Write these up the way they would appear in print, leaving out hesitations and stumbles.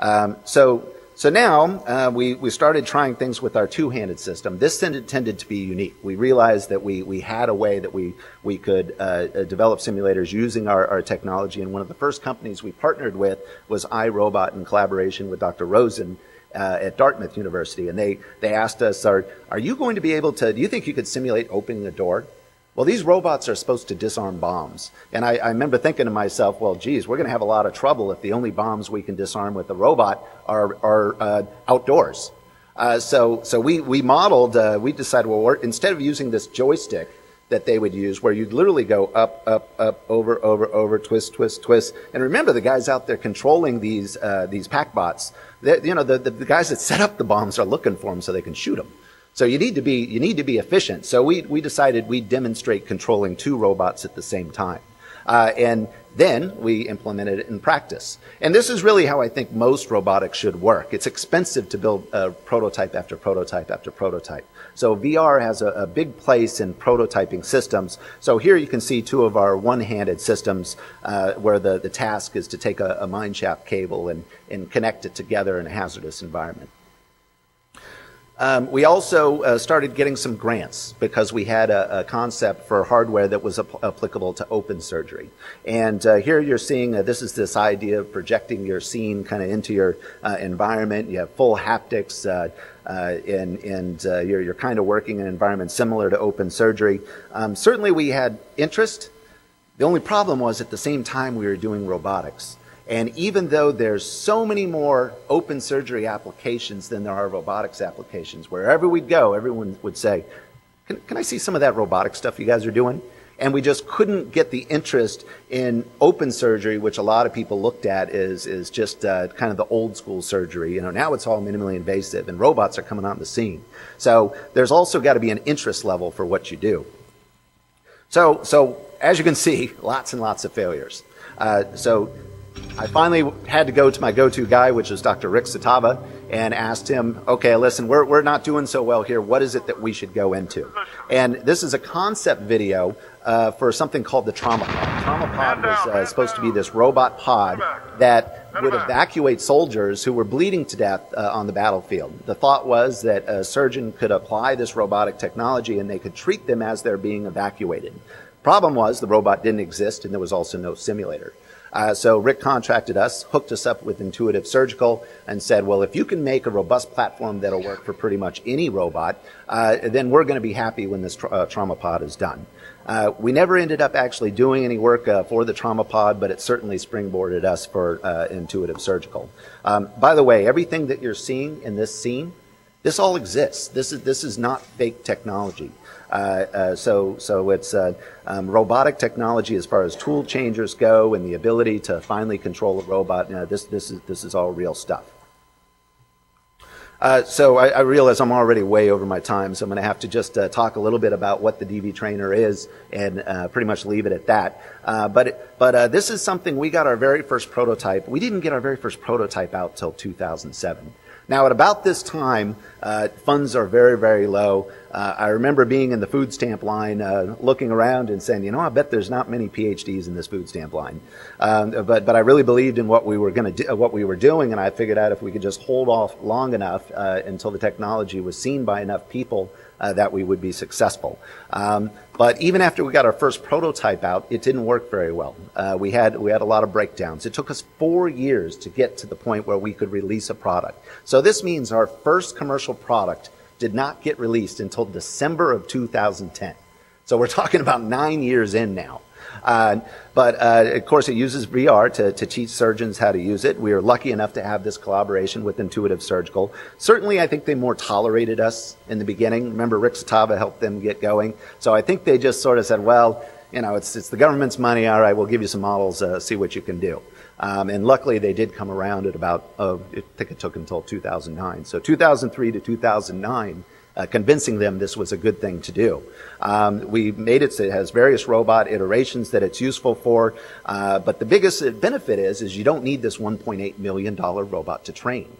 So now we started trying things with our two-handed system. This tended to be unique. We realized that we had a way that we could develop simulators using our technology, and one of the first companies we partnered with was iRobot in collaboration with Dr. Rosen at Dartmouth University. And they asked us, are you going to be able to, do you think you could simulate opening a door? Well, these robots are supposed to disarm bombs. And I remember thinking to myself, well, geez, we're going to have a lot of trouble if the only bombs we can disarm with a robot are outdoors. So we modeled, we decided, well, instead of using this joystick that they would use, where you'd literally go up, over, twist, twist, twist. And remember, the guys out there controlling these pack bots, the guys that set up the bombs are looking for them so they can shoot them. So you need to be efficient. So we decided we'd demonstrate controlling two robots at the same time. And then we implemented it in practice. And this is really how I think most robotics should work. It's expensive to build prototype after prototype after prototype. So VR has a big place in prototyping systems. So here you can see two of our one-handed systems where the task is to take a mine shaft cable and connect it together in a hazardous environment. We also started getting some grants because we had a concept for hardware that was applicable to open surgery. And here you're seeing this idea of projecting your scene kind of into your environment. You have full haptics, and you're kind of working in an environment similar to open surgery. Certainly we had interest. The only problem was at the same time we were doing robotics. And even though there's so many more open surgery applications than there are robotics applications, wherever we'd go, everyone would say, can I see some of that robotic stuff you guys are doing? And we just couldn't get the interest in open surgery, which a lot of people looked at is just kind of the old school surgery. Now it's all minimally invasive, and robots are coming on the scene. So there's also got to be an interest level for what you do. So as you can see, lots and lots of failures. So I finally had to go to my go-to guy, which is Dr. Rick Satava, and asked him, okay, listen, we're not doing so well here. What is it that we should go into? And this is a concept video for something called the trauma pod. Trauma pod was supposed to be this robot pod that would evacuate soldiers who were bleeding to death on the battlefield. The thought was that a surgeon could apply this robotic technology and they could treat them as they're being evacuated. Problem was the robot didn't exist and there was also no simulator. So Rick contracted us, hooked us up with Intuitive Surgical, and said, well, if you can make a robust platform that'll work for pretty much any robot, then we're going to be happy when this trauma pod is done. We never ended up actually doing any work for the trauma pod, but it certainly springboarded us for Intuitive Surgical. By the way, everything that you're seeing in this scene, this all exists. This is not fake technology. So it's robotic technology as far as tool changers go and the ability to finally control a robot. This is all real stuff. So I realize I'm already way over my time, so I'm going to have to just talk a little bit about what the DV Trainer is and pretty much leave it at that. But this is something we got our very first prototype. We didn't get our very first prototype out till 2007. Now, at about this time, funds are very, very low. I remember being in the food stamp line, looking around and saying, I bet there's not many PhDs in this food stamp line. But I really believed in what we were going to do, what we were doing, and I figured out if we could just hold off long enough until the technology was seen by enough people that we would be successful. But even after we got our first prototype out, it didn't work very well. We had a lot of breakdowns. It took us 4 years to get to the point where we could release a product. So this means our first commercial product did not get released until December of 2010. So we're talking about 9 years in now. But of course, it uses VR to teach surgeons how to use it. We are lucky enough to have this collaboration with Intuitive Surgical. Certainly, I think they more tolerated us in the beginning. Remember, Rick Satava helped them get going. So I think they just sort of said, well, it's the government's money. All right, we'll give you some models, see what you can do. And luckily, they did come around at about, I think it took until 2009. So 2003 to 2009, convincing them this was a good thing to do. We made it so it has various robot iterations that it's useful for, but the biggest benefit is you don't need this $1.8 million robot to train.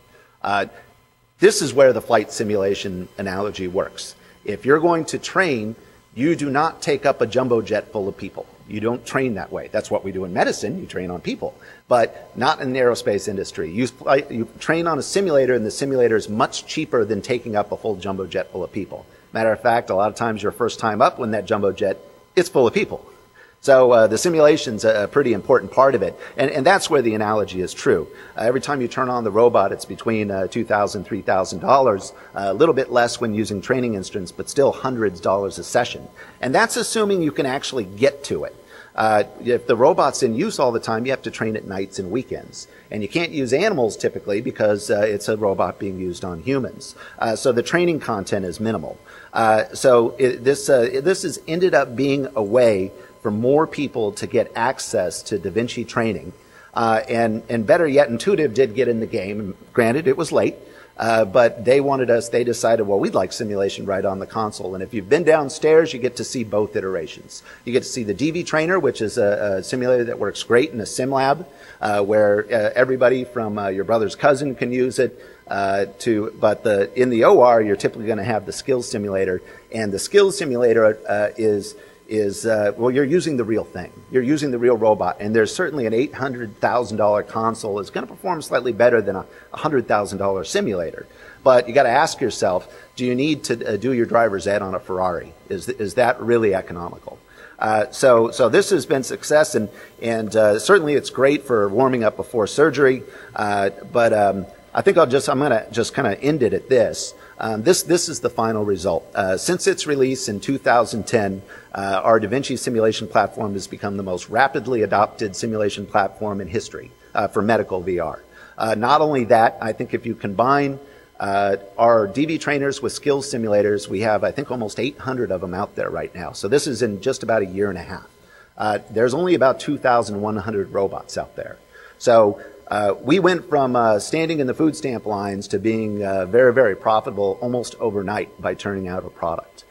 This is where the flight simulation analogy works. If you're going to train, you do not take up a jumbo jet full of people. You don't train that way. That's what we do in medicine. You train on people, but not in the aerospace industry. You train on a simulator, and the simulator is much cheaper than taking up a full jumbo jet full of people. Matter of fact, a lot of times your first time up when that jumbo jet, it's full of people. So the simulation's a pretty important part of it, and that's where the analogy is true. Every time you turn on the robot, it's between $2,000, $3,000, a little bit less when using training instruments, but still hundreds of dollars a session. And that's assuming you can actually get to it. If the robot's in use all the time, you have to train at nights and weekends. And you can't use animals typically because it's a robot being used on humans. So the training content is minimal. This has ended up being a way for more people to get access to Da Vinci training. And better yet, Intuitive did get in the game. Granted, it was late, but they decided, well, we'd like simulation right on the console. And if you've been downstairs, you get to see both iterations. You get to see the DV Trainer, which is a simulator that works great in a sim lab, where everybody from your brother's cousin can use it. But in the OR, you're typically going to have the skills simulator, and the skills simulator well, you're using the real thing. You're using the real robot, and there's certainly an $800,000 console is going to perform slightly better than a $100,000 simulator. But you got to ask yourself, do you need to do your driver's ed on a Ferrari? Is that really economical? So this has been success, and certainly it's great for warming up before surgery. But I think I'm going to just kind of end it at this. This is the final result. Since its release in 2010, our Da Vinci simulation platform has become the most rapidly adopted simulation platform in history for medical VR. Not only that, I think if you combine our DV trainers with skills simulators, we have, I think, almost 800 of them out there right now. So this is in just about a year and a half. There's only about 2,100 robots out there. So we went from standing in the food stamp lines to being very, very profitable almost overnight by turning out a product.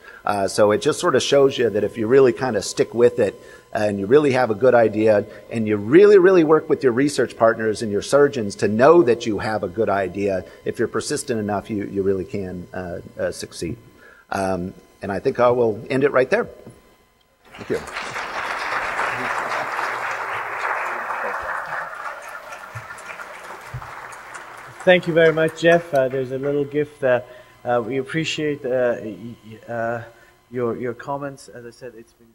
So it just sort of shows you that if you really kind of stick with it and you really have a good idea and you really, really work with your research partners and your surgeons to know that you have a good idea, if you're persistent enough, you really can succeed. And I think I will end it right there. Thank you. Thank you very much, Jeff. There's a little gift. We appreciate your comments. As I said, it's been